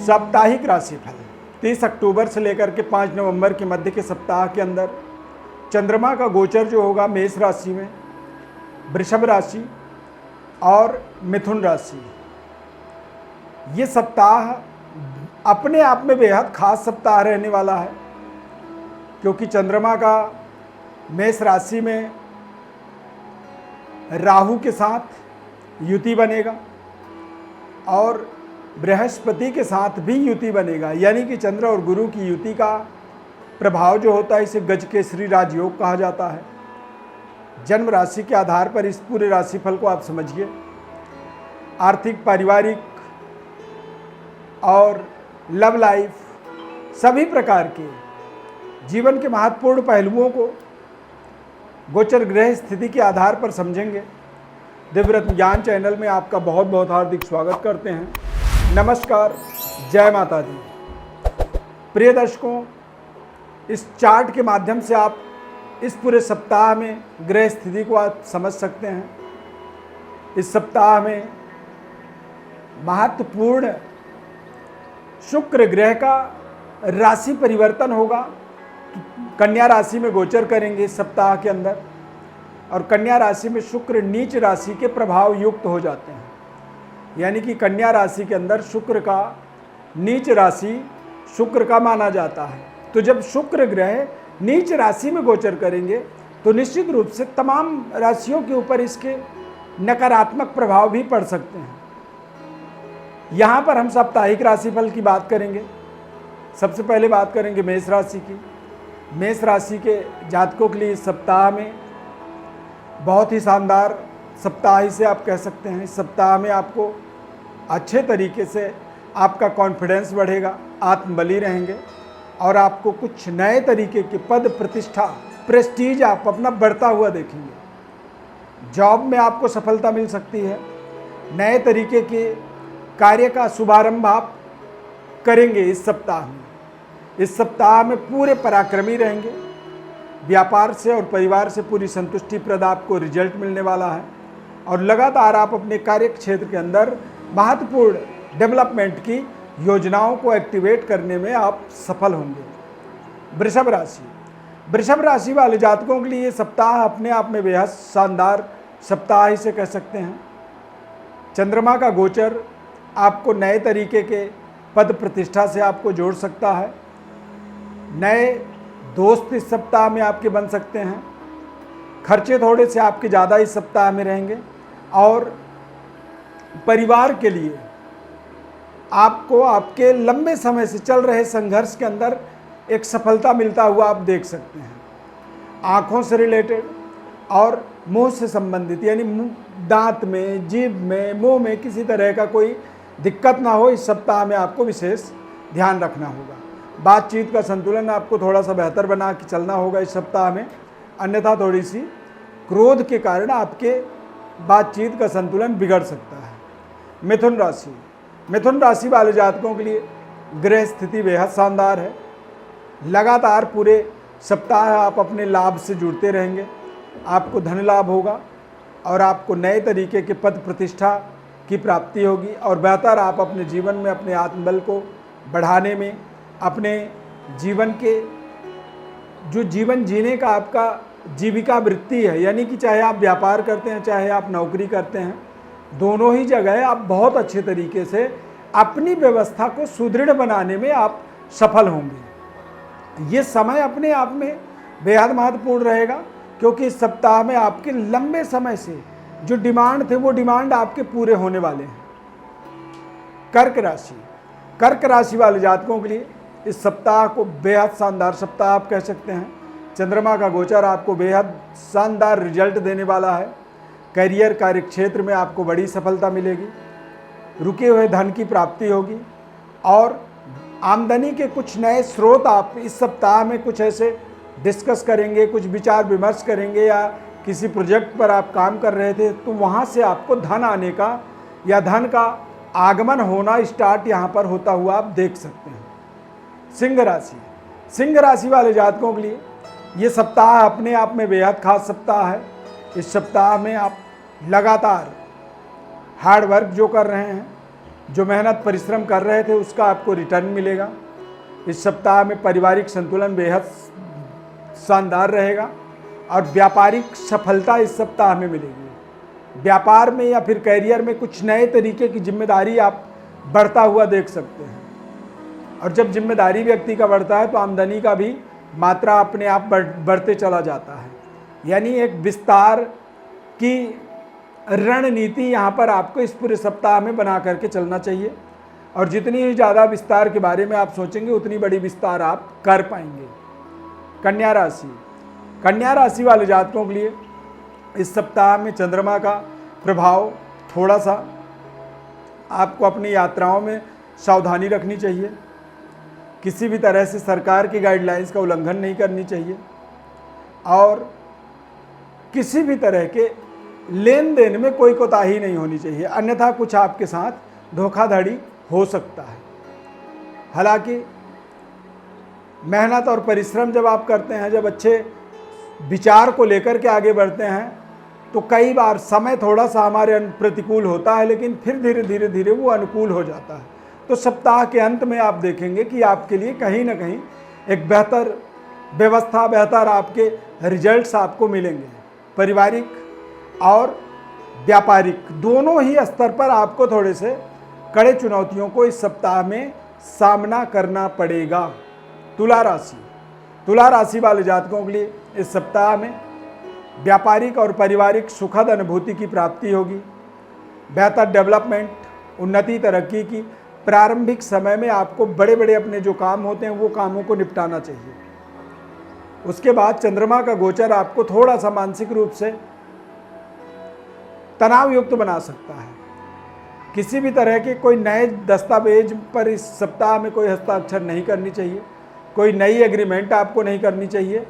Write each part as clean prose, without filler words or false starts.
साप्ताहिक राशिफल 30 अक्टूबर से लेकर के 5 नवंबर के मध्य के सप्ताह के अंदर चंद्रमा का गोचर जो होगा मेष राशि में, वृषभ राशि और मिथुन राशि। ये सप्ताह अपने आप में बेहद खास सप्ताह रहने वाला है, क्योंकि चंद्रमा का मेष राशि में राहु के साथ युति बनेगा और बृहस्पति के साथ भी युति बनेगा। यानी कि चंद्र और गुरु की युति का प्रभाव जो होता है इसे गजकेसरी राजयोग कहा जाता है। जन्म राशि के आधार पर इस पूरे राशिफल को आप समझिए। आर्थिक, पारिवारिक और लव लाइफ सभी प्रकार के जीवन के महत्वपूर्ण पहलुओं को गोचर ग्रह स्थिति के आधार पर समझेंगे। दिव्यरत्न ज्ञान चैनल में आपका बहुत बहुत हार्दिक स्वागत करते हैं। नमस्कार, जय माता दी। प्रिय दर्शकों, इस चार्ट के माध्यम से आप इस पूरे सप्ताह में ग्रह स्थिति को आप समझ सकते हैं। इस सप्ताह में महत्वपूर्ण शुक्र ग्रह का राशि परिवर्तन होगा। कन्या राशि में गोचर करेंगे इस सप्ताह के अंदर, और कन्या राशि में शुक्र नीच राशि के प्रभाव युक्त हो जाते हैं। यानी कि कन्या राशि के अंदर शुक्र का नीच राशि शुक्र का माना जाता है। तो जब शुक्र ग्रह नीच राशि में गोचर करेंगे तो निश्चित रूप से तमाम राशियों के ऊपर इसके नकारात्मक प्रभाव भी पड़ सकते हैं। यहाँ पर हम साप्ताहिक राशिफल की बात करेंगे। सबसे पहले बात करेंगे मेष राशि की। मेष राशि के जातकों के लिए इस सप्ताह में बहुत ही शानदार सप्ताह इसे आप कह सकते हैं। इस सप्ताह में आपको अच्छे तरीके से आपका कॉन्फिडेंस बढ़ेगा, आत्मबली रहेंगे और आपको कुछ नए तरीके के पद, प्रतिष्ठा, प्रेस्टीज आप अपना बढ़ता हुआ देखेंगे। जॉब में आपको सफलता मिल सकती है। नए तरीके के कार्य का शुभारंभ आप करेंगे इस सप्ताह में। इस सप्ताह में पूरे पराक्रमी रहेंगे। व्यापार से और परिवार से पूरी संतुष्टिप्रद आपको रिजल्ट मिलने वाला है और लगातार आप अपने कार्य क्षेत्र के अंदर महत्वपूर्ण डेवलपमेंट की योजनाओं को एक्टिवेट करने में आप सफल होंगे। वृषभ राशि, वृषभ राशि वाले जातकों के लिए ये सप्ताह अपने आप में बेहद शानदार सप्ताह इसे कह सकते हैं। चंद्रमा का गोचर आपको नए तरीके के पद प्रतिष्ठा से आपको जोड़ सकता है। नए दोस्त इस सप्ताह में आपके बन सकते हैं। खर्चे थोड़े से आपके ज़्यादा इस सप्ताह में रहेंगे और परिवार के लिए आपको आपके लंबे समय से चल रहे संघर्ष के अंदर एक सफलता मिलता हुआ आप देख सकते हैं। आँखों से रिलेटेड और मुंह से संबंधित, यानी दांत में, जीभ में, मुंह में किसी तरह का कोई दिक्कत ना हो, इस सप्ताह में आपको विशेष ध्यान रखना होगा। बातचीत का संतुलन आपको थोड़ा सा बेहतर बना के चलना होगा इस सप्ताह में, अन्यथा थोड़ी सी क्रोध के कारण आपके बातचीत का संतुलन बिगड़ सकता है। मिथुन राशि, मिथुन राशि वाले जातकों के लिए ग्रह स्थिति बेहद शानदार है। लगातार पूरे सप्ताह आप अपने लाभ से जुड़ते रहेंगे। आपको धन लाभ होगा और आपको नए तरीके के पद प्रतिष्ठा की प्राप्ति होगी और बेहतर आप अपने जीवन में अपने आत्मबल को बढ़ाने में, अपने जीवन के जो जीवन जीने का आपका जीविका वृत्ति है, यानी कि चाहे आप व्यापार करते हैं, चाहे आप नौकरी करते हैं, दोनों ही जगह आप बहुत अच्छे तरीके से अपनी व्यवस्था को सुदृढ़ बनाने में आप सफल होंगे। ये समय अपने आप में बेहद महत्वपूर्ण रहेगा, क्योंकि इस सप्ताह में आपके लंबे समय से जो डिमांड थे वो डिमांड आपके पूरे होने वाले हैं। कर्क राशि, कर्क राशि वाले जातकों के लिए इस सप्ताह को बेहद शानदार सप्ताह आप कह सकते हैं। चंद्रमा का गोचर आपको बेहद शानदार रिजल्ट देने वाला है। करियर, कार्य क्षेत्र में आपको बड़ी सफलता मिलेगी। रुके हुए धन की प्राप्ति होगी और आमदनी के कुछ नए स्रोत आप इस सप्ताह में कुछ ऐसे डिस्कस करेंगे, कुछ विचार विमर्श करेंगे, या किसी प्रोजेक्ट पर आप काम कर रहे थे तो वहाँ से आपको धन आने का या धन का आगमन होना स्टार्ट यहाँ पर होता हुआ आप देख सकते हैं। सिंह राशि, सिंह राशि वाले जातकों के लिए ये सप्ताह अपने आप में बेहद खास सप्ताह है। इस सप्ताह में आप लगातार हार्ड वर्क जो कर रहे हैं, जो मेहनत परिश्रम कर रहे थे उसका आपको रिटर्न मिलेगा। इस सप्ताह में पारिवारिक संतुलन बेहद शानदार रहेगा और व्यापारिक सफलता इस सप्ताह में मिलेगी। व्यापार में या फिर कैरियर में कुछ नए तरीके की जिम्मेदारी आप बढ़ता हुआ देख सकते हैं, और जब जिम्मेदारी व्यक्ति का बढ़ता है तो आमदनी का भी मात्रा अपने आप बढ़ते चला जाता है। यानी एक विस्तार की रणनीति यहाँ पर आपको इस पूरे सप्ताह में बना करके चलना चाहिए, और जितनी ही ज़्यादा विस्तार के बारे में आप सोचेंगे उतनी बड़ी विस्तार आप कर पाएंगे। कन्या राशि, कन्या राशि वाले जातकों के लिए इस सप्ताह में चंद्रमा का प्रभाव थोड़ा सा आपको अपनी यात्राओं में सावधानी रखनी चाहिए। किसी भी तरह से सरकार की गाइडलाइंस का उल्लंघन नहीं करनी चाहिए, और किसी भी तरह के लेन देन में कोई कोताही नहीं होनी चाहिए, अन्यथा कुछ आपके साथ धोखाधड़ी हो सकता है। हालांकि मेहनत और परिश्रम जब आप करते हैं, जब अच्छे विचार को लेकर के आगे बढ़ते हैं, तो कई बार समय थोड़ा सा हमारे प्रतिकूल होता है, लेकिन फिर धीरे धीरे वो अनुकूल हो जाता है। तो सप्ताह के अंत में आप देखेंगे कि आपके लिए कहीं ना कहीं एक बेहतर व्यवस्था, बेहतर आपके रिजल्ट्स आपको मिलेंगे। पारिवारिक और व्यापारिक दोनों ही स्तर पर आपको थोड़े से कड़े चुनौतियों को इस सप्ताह में सामना करना पड़ेगा। तुला राशि, तुला राशि वाले जातकों के लिए इस सप्ताह में व्यापारिक और पारिवारिक सुखद अनुभूति की प्राप्ति होगी। बेहतर डेवलपमेंट, उन्नति, तरक्की की प्रारंभिक समय में आपको बड़े बड़े अपने जो काम होते हैं वो कामों को निपटाना चाहिए। उसके बाद चंद्रमा का गोचर आपको थोड़ा सा मानसिक रूप से तनाव युक्त बना सकता है। किसी भी तरह के कोई नए दस्तावेज पर इस सप्ताह में कोई हस्ताक्षर नहीं करनी चाहिए, कोई नई एग्रीमेंट आपको नहीं करनी चाहिए,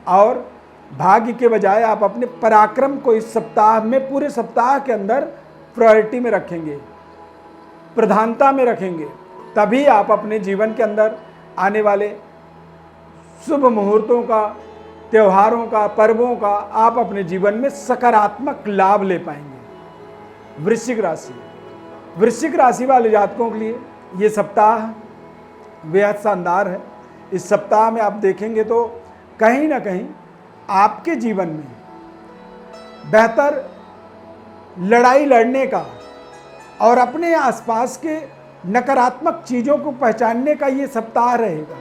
और भाग्य के बजाय आप अपने पराक्रम को इस सप्ताह में, पूरे सप्ताह के अंदर प्रायोरिटी में रखेंगे, प्रधानता में रखेंगे। तभी आप अपने जीवन के अंदर आने वाले शुभ मुहूर्तों का, त्योहारों का, पर्वों का आप अपने जीवन में सकारात्मक लाभ ले पाएंगे। वृश्चिक राशि, वृश्चिक राशि वाले जातकों के लिए ये सप्ताह बेहद शानदार है। इस सप्ताह में आप देखेंगे तो कहीं ना कहीं आपके जीवन में बेहतर लड़ाई लड़ने का और अपने आसपास के नकारात्मक चीज़ों को पहचानने का ये सप्ताह रहेगा।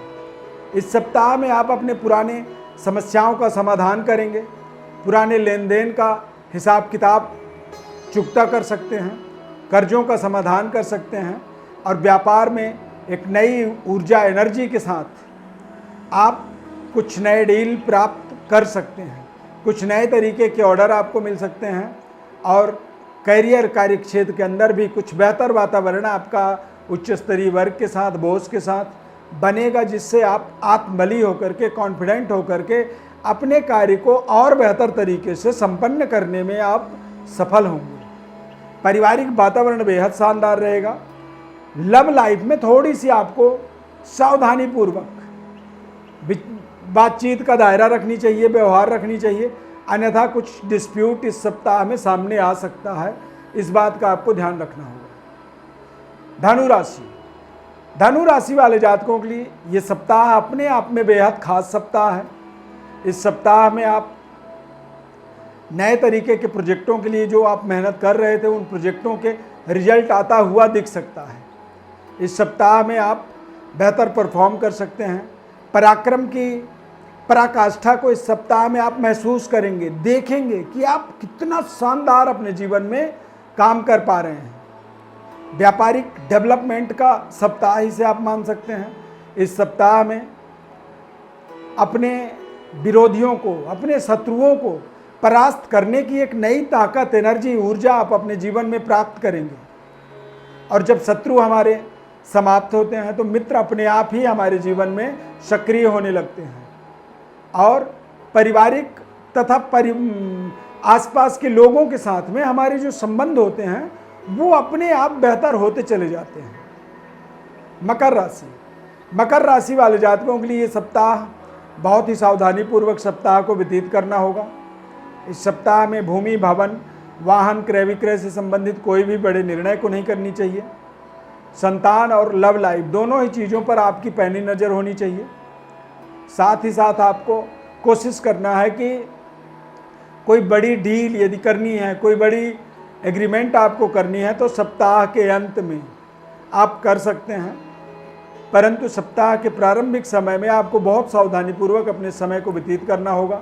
इस सप्ताह में आप अपने पुराने समस्याओं का समाधान करेंगे, पुराने लेन देन का हिसाब किताब चुकता कर सकते हैं, कर्जों का समाधान कर सकते हैं, और व्यापार में एक नई ऊर्जा, एनर्जी के साथ आप कुछ नए डील प्राप्त कर सकते हैं, कुछ नए तरीके के ऑर्डर आपको मिल सकते हैं, और कैरियर, कार्य क्षेत्र के अंदर भी कुछ बेहतर वातावरण आपका उच्च स्तरीय वर्ग के साथ, बॉस के साथ बनेगा, जिससे आप आत्मबली होकर के, कॉन्फिडेंट होकर के अपने कार्य को और बेहतर तरीके से संपन्न करने में आप सफल होंगे। पारिवारिक वातावरण बेहद शानदार रहेगा। लव लाइफ में थोड़ी सी आपको सावधानी पूर्वक बातचीत का दायरा रखनी चाहिए, व्यवहार रखनी चाहिए, अन्यथा कुछ डिस्प्यूट इस सप्ताह में सामने आ सकता है। इस बात का आपको ध्यान रखना होगा। धनु राशि, धनु राशि वाले जातकों के लिए ये सप्ताह अपने आप में बेहद खास सप्ताह है। इस सप्ताह में आप नए तरीके के प्रोजेक्टों के लिए जो आप मेहनत कर रहे थे, उन प्रोजेक्टों के रिजल्ट आता हुआ दिख सकता है। इस सप्ताह में आप बेहतर परफॉर्म कर सकते हैं। पराक्रम की पराकाष्ठा को इस सप्ताह में आप महसूस करेंगे, देखेंगे कि आप कितना शानदार अपने जीवन में काम कर पा रहे हैं। व्यापारिक डेवलपमेंट का सप्ताह ही से आप मान सकते हैं। इस सप्ताह में अपने विरोधियों को, अपने शत्रुओं को परास्त करने की एक नई ताकत, एनर्जी, ऊर्जा आप अपने जीवन में प्राप्त करेंगे। और जब शत्रु हमारे समाप्त होते हैं तो मित्र अपने आप ही हमारे जीवन में सक्रिय होने लगते हैं, और पारिवारिक तथा आसपास के लोगों के साथ में हमारे जो संबंध होते हैं वो अपने आप बेहतर होते चले जाते हैं। मकर राशि, मकर राशि वाले जातकों के लिए ये सप्ताह बहुत ही सावधानीपूर्वक सप्ताह को व्यतीत करना होगा। इस सप्ताह में भूमि, भवन, वाहन क्रय विक्रय से संबंधित कोई भी बड़े निर्णय को नहीं करनी चाहिए। संतान और लव लाइफ दोनों ही चीज़ों पर आपकी पैनी नज़र होनी चाहिए। साथ ही साथ आपको कोशिश करना है कि कोई बड़ी डील यदि करनी है, कोई बड़ी एग्रीमेंट आपको करनी है तो सप्ताह के अंत में आप कर सकते हैं, परंतु सप्ताह के प्रारंभिक समय में आपको बहुत सावधानीपूर्वक अपने समय को व्यतीत करना होगा।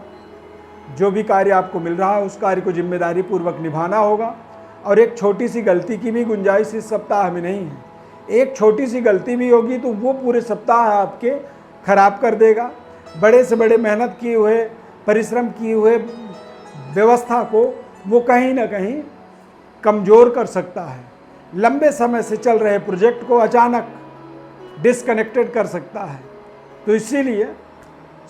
जो भी कार्य आपको मिल रहा है उस कार्य को जिम्मेदारी पूर्वक निभाना होगा, और एक छोटी सी गलती की भी गुंजाइश इस सप्ताह में नहीं है। एक छोटी सी गलती भी होगी तो वो पूरे सप्ताह आपके खराब कर देगा। बड़े से बड़े मेहनत किए हुए, परिश्रम किए हुए व्यवस्था को वो कहीं ना कहीं कमज़ोर कर सकता है। लंबे समय से चल रहे प्रोजेक्ट को अचानक डिस्कनेक्टेड कर सकता है। तो इसीलिए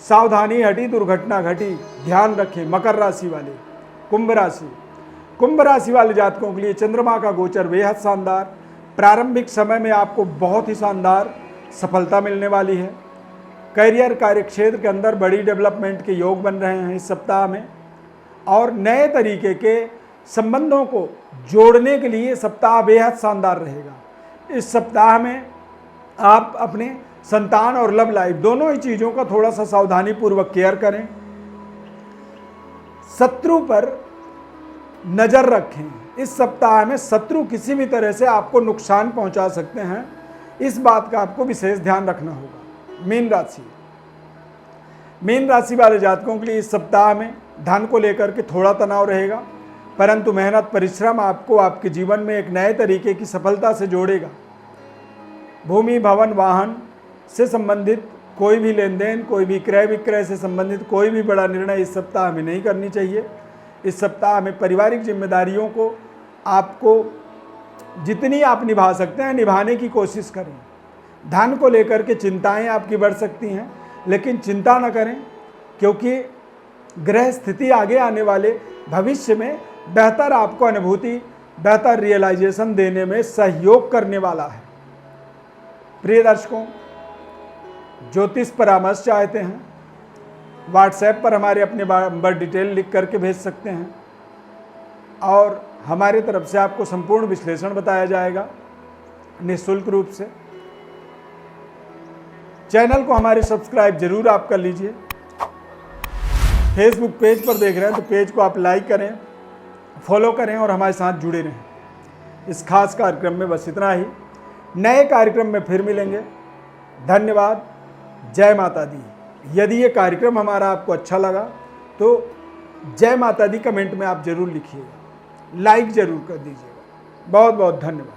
सावधानी हटी दुर्घटना घटी, ध्यान रखें। मकर राशि वाले, कुंभ राशि वाले जातकों के लिए चंद्रमा का गोचर बेहद शानदार। प्रारंभिक समय में आपको बहुत ही शानदार सफलता मिलने वाली है। करियर कार्यक्षेत्र के अंदर बड़ी डेवलपमेंट के योग बन रहे हैं इस सप्ताह में, और नए तरीके के संबंधों को जोड़ने के लिए सप्ताह बेहद शानदार रहेगा। इस सप्ताह में आप अपने संतान और लव लाइफ दोनों ही चीज़ों का थोड़ा सा सावधानी पूर्वक केयर करें। शत्रु पर नज़र रखें। इस सप्ताह में शत्रु किसी भी तरह से आपको नुकसान पहुंचा सकते हैं, इस बात का आपको विशेष ध्यान रखना होगा। मीन राशि वाले जातकों के लिए इस सप्ताह में धन को लेकर के थोड़ा तनाव रहेगा, परंतु मेहनत परिश्रम आपको आपके जीवन में एक नए तरीके की सफलता से जोड़ेगा। भूमि भवन वाहन से संबंधित कोई भी लेन देन, कोई भी क्रय विक्रय से संबंधित कोई भी बड़ा निर्णय इस सप्ताह में नहीं करनी चाहिए। इस सप्ताह में पारिवारिक जिम्मेदारियों को आपको जितनी आप निभा सकते हैं निभाने की कोशिश करें। धन को लेकर के चिंताएं आपकी बढ़ सकती हैं, लेकिन चिंता न करें, क्योंकि ग्रह स्थिति आगे आने वाले भविष्य में बेहतर आपको अनुभूति, बेहतर रियलाइजेशन देने में सहयोग करने वाला है। प्रिय दर्शकों, ज्योतिष परामर्श चाहते हैं, व्हाट्सएप पर हमारे अपने नंबर डिटेल लिख करके भेज सकते हैं, और हमारे तरफ से आपको संपूर्ण विश्लेषण बताया जाएगा निःशुल्क रूप से। चैनल को हमारे सब्सक्राइब जरूर आप कर लीजिए। फेसबुक पेज पर देख रहे हैं तो पेज को आप लाइक करें, फॉलो करें और हमारे साथ जुड़े रहें। इस खास कार्यक्रम में बस इतना ही। नए कार्यक्रम में फिर मिलेंगे। धन्यवाद। जय माता दी। यदि ये कार्यक्रम हमारा आपको अच्छा लगा तो जय माता दी कमेंट में आप जरूर लिखिएगा, लाइक जरूर कर दीजिएगा। बहुत बहुत धन्यवाद।